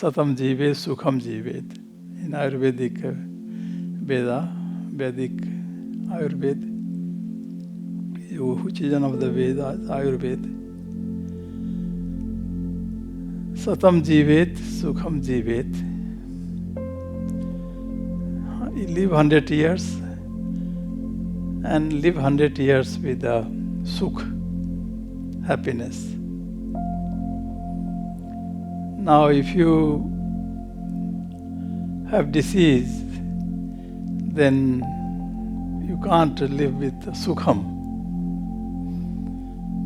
Satam Jivet, Sukham Jivet. In Ayurvedic Vedic Ayurveda, which is one of the Vedas, Ayurveda. Satam Jivet, Sukham Jivet. You live 100 years and live 100 years with Sukh, happiness. Now, if you have disease, then you can't live with Sukham,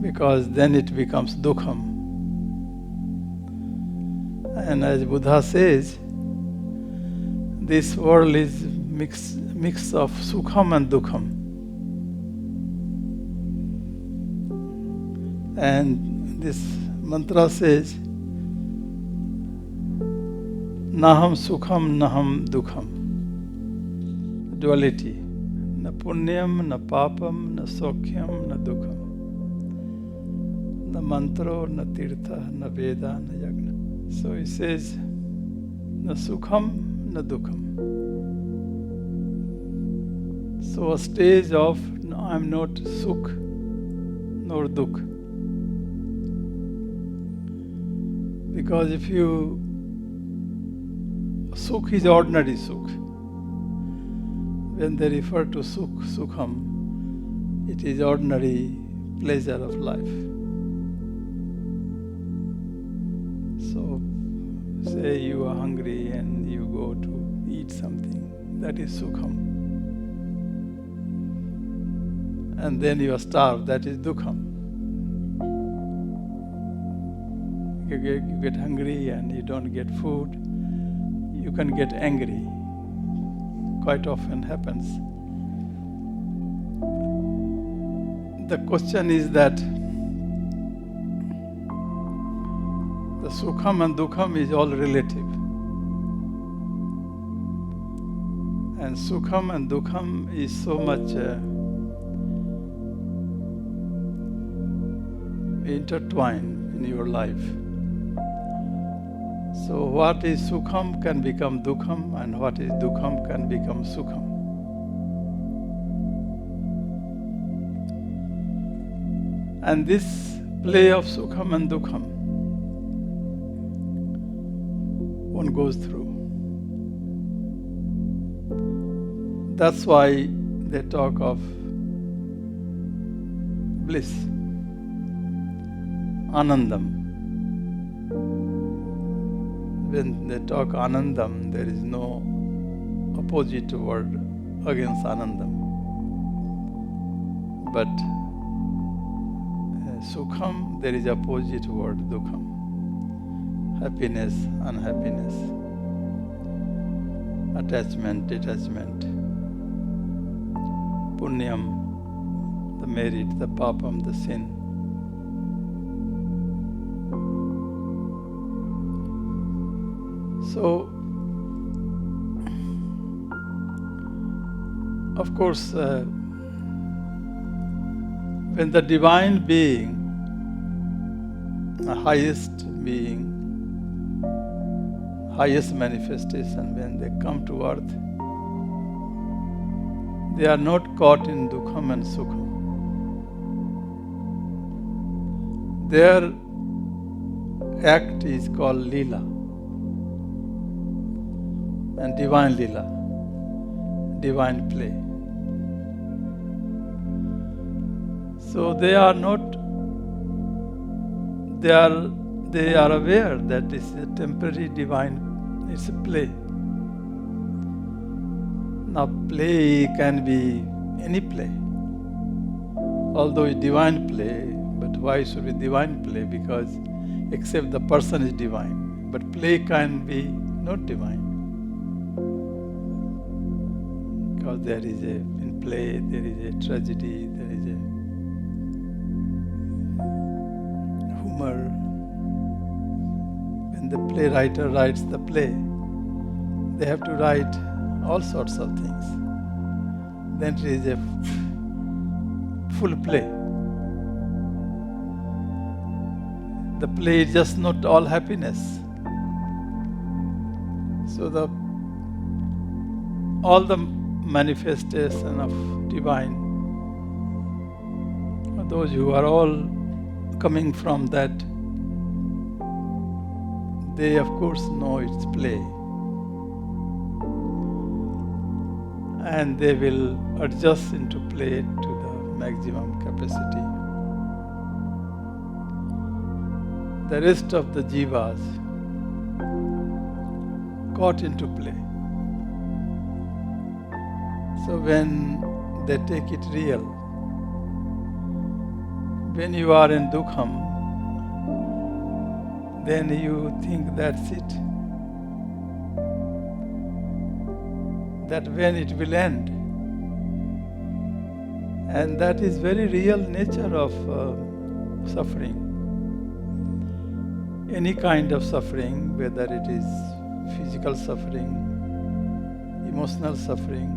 because then it becomes Dukham. And as Buddha says, this world is mix of Sukham and Dukham. And this mantra says, Naham Sukham, Naham Dukham. Duality. Na punyam, na papam, na sokhyam, na dukham. Na mantro, na tirtha, na veda, na yagna. So he says, na sukham, na dukham. So a stage of, no, I am not sukh nor dukh. Because if you, sukh is ordinary sukh. When they refer to sukh, sukham, it is ordinary pleasure of life. So, say you are hungry and you go to eat something, that is sukham. And then you are starved, that is dukham. You get hungry and you don't get food, you can get angry. Quite often happens. The question is that the sukham and dukham is all relative. And sukham and dukham is so much intertwined in your life. So what is sukham can become dukham, and what is dukham can become sukham. And this play of sukham and dukham, one goes through. That's why they talk of bliss, anandam. When they talk anandam, there is no opposite word against anandam. But sukham, there is opposite word dukham. Happiness, unhappiness, attachment, detachment, punyam, the merit, the papam, the sin. So, of course, when the divine being, the highest being, highest manifestation, when they come to earth, they are not caught in dukham and sukham. Their act is called lila, and divine lila, divine play. So they are not, they are aware that this is a temporary divine, it's a play. Now play can be any play, although it's divine play, but why should it be divine play? Because except the person is divine, but play can be not divine. Because there is in play, there is a tragedy, there is a humor. When the playwright writes the play, they have to write all sorts of things. Then it is a full play. The play is just not all happiness. So all the manifestation of divine, those who are all coming from that, they of course know its play. And they will adjust into play to the maximum capacity. The rest of the jivas got into play. So when they take it real, when you are in dukkham, then you think that's it. That when it will end. And that is very real nature of suffering. Any kind of suffering, whether it is physical suffering, emotional suffering,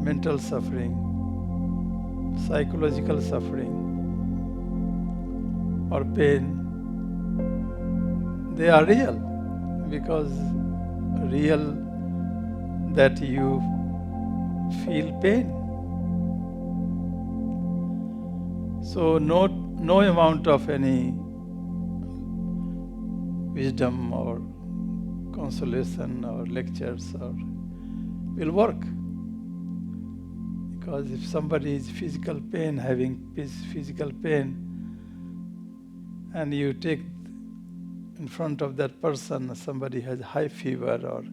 mental suffering, psychological suffering, or pain, they are real, because real that you feel pain. So no amount of any wisdom or consolation or lectures will work. Because if somebody is having physical pain, and you take in front of that person, somebody has high fever or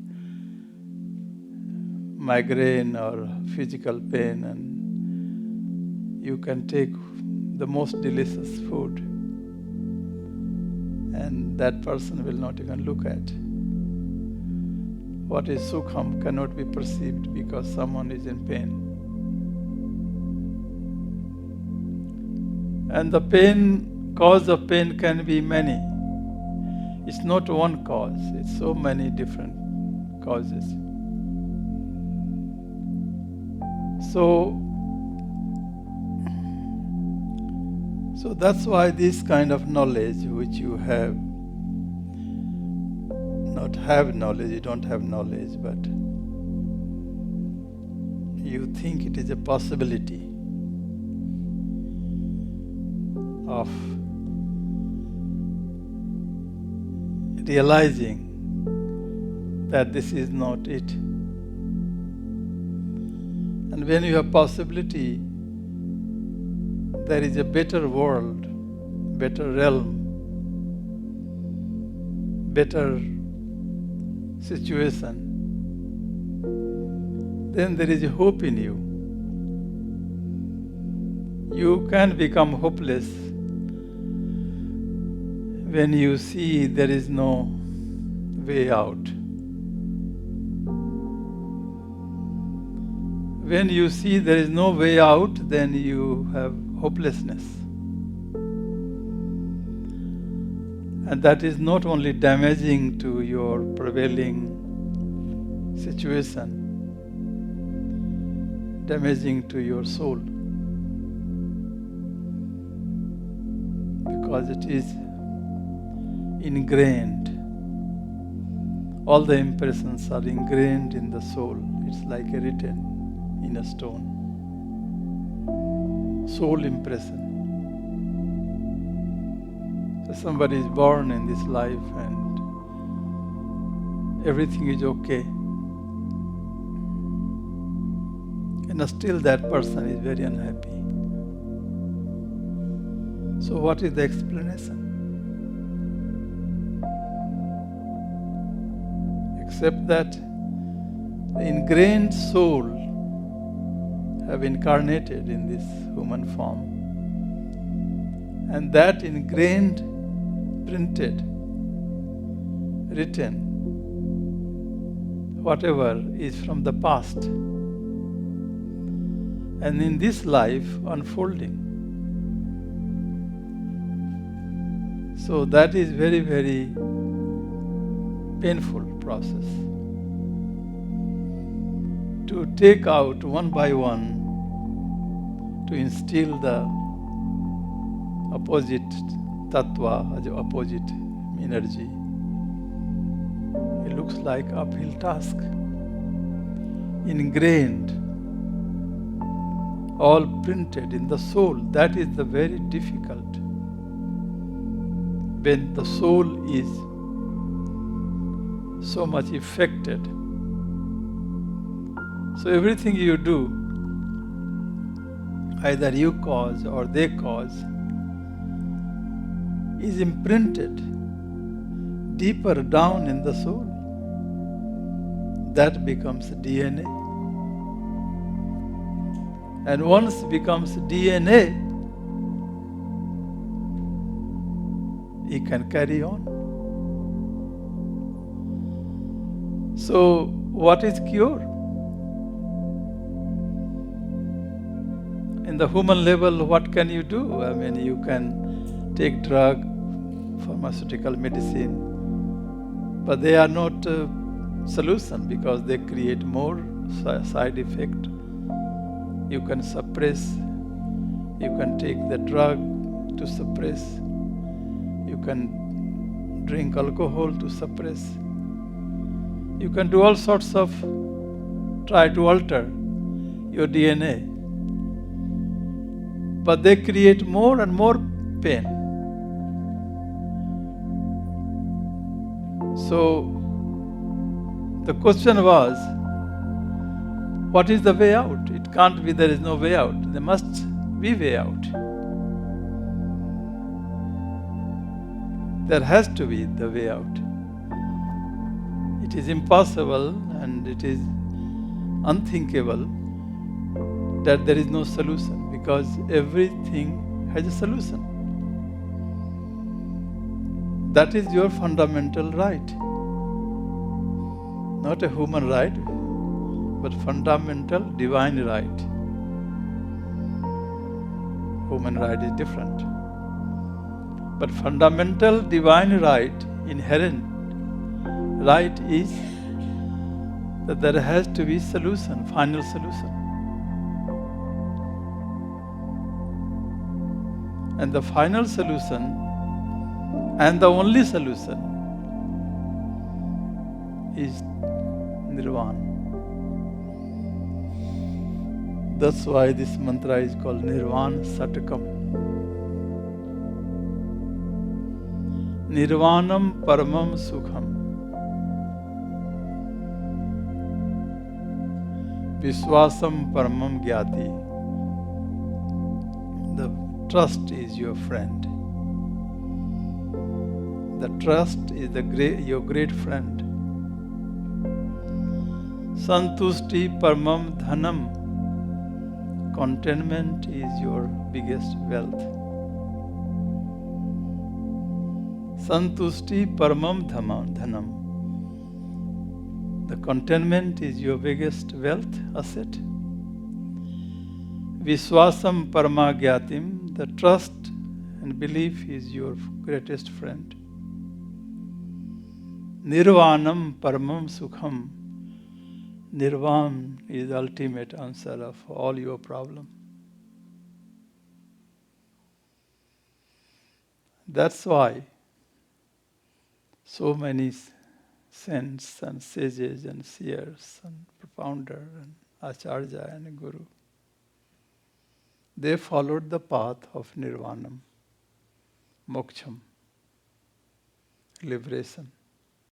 migraine or physical pain, and you can take the most delicious food, and that person will not even look at. What is sukham cannot be perceived because someone is in pain. And the cause of pain can be many. It's not one cause, it's so many different causes. So that's why this kind of knowledge which you have, not have knowledge, you don't have knowledge, but you think it is a possibility of realizing that this is not it. And when you have possibility, there is a better world, better realm, better situation, then there is a hope in you. You can become hopeless when you see there is no way out. When you see there is no way out, then you have hopelessness. And that is not only damaging to your prevailing situation, damaging to your soul, because it is ingrained. All the impressions are ingrained in the soul. It's like a written in a stone. Soul impression. So somebody is born in this life and everything is okay. And still that person is very unhappy. So what is the explanation? Except that the ingrained soul have incarnated in this human form, and that ingrained, printed, written, whatever is from the past, and in this life unfolding. So that is very, very painful process. To take out one by one, to instill the opposite tattva, as opposite energy. It looks like uphill task, ingrained, all printed in the soul. That is the very difficult. When the soul is so much affected, so everything you do, either you cause or they cause, is imprinted deeper down in the soul. That becomes DNA. And once it becomes DNA, it can carry on. So, what is cure? In the human level, what can you do? I mean, you can take drug, pharmaceutical medicine, but they are not a solution because they create more side effect. You can suppress, you can take the drug to suppress, you can drink alcohol to suppress, you can do all sorts of, try to alter your DNA. But they create more and more pain. So, the question was, what is the way out? It can't be there is no way out. There must be way out. There has to be the way out. It is impossible and it is unthinkable that there is no solution, because everything has a solution. That is your fundamental right. Not a human right, but fundamental divine right. Human right is different. But fundamental divine right, inherent right, is that there has to be solution, final solution. And the final solution and the only solution is Nirvana. That's why this mantra is called Nirvana Satakam. Nirvanam Paramam Sukham. Vishwasam Paramam Gyati. The trust is your friend. The trust is your great friend. Santushti Paramam Dhanam. Contentment is your biggest wealth. Santushti Paramam Dhanam. The contentment is your biggest wealth, asset. Vishwasam Paramagyatim. The trust and belief is your greatest friend. Nirvanam Paramam Sukham. Nirvana is the ultimate answer of all your problems. That's why so many saints and sages and seers and profounder and acharya and guru, they followed the path of nirvanam, moksham, liberation.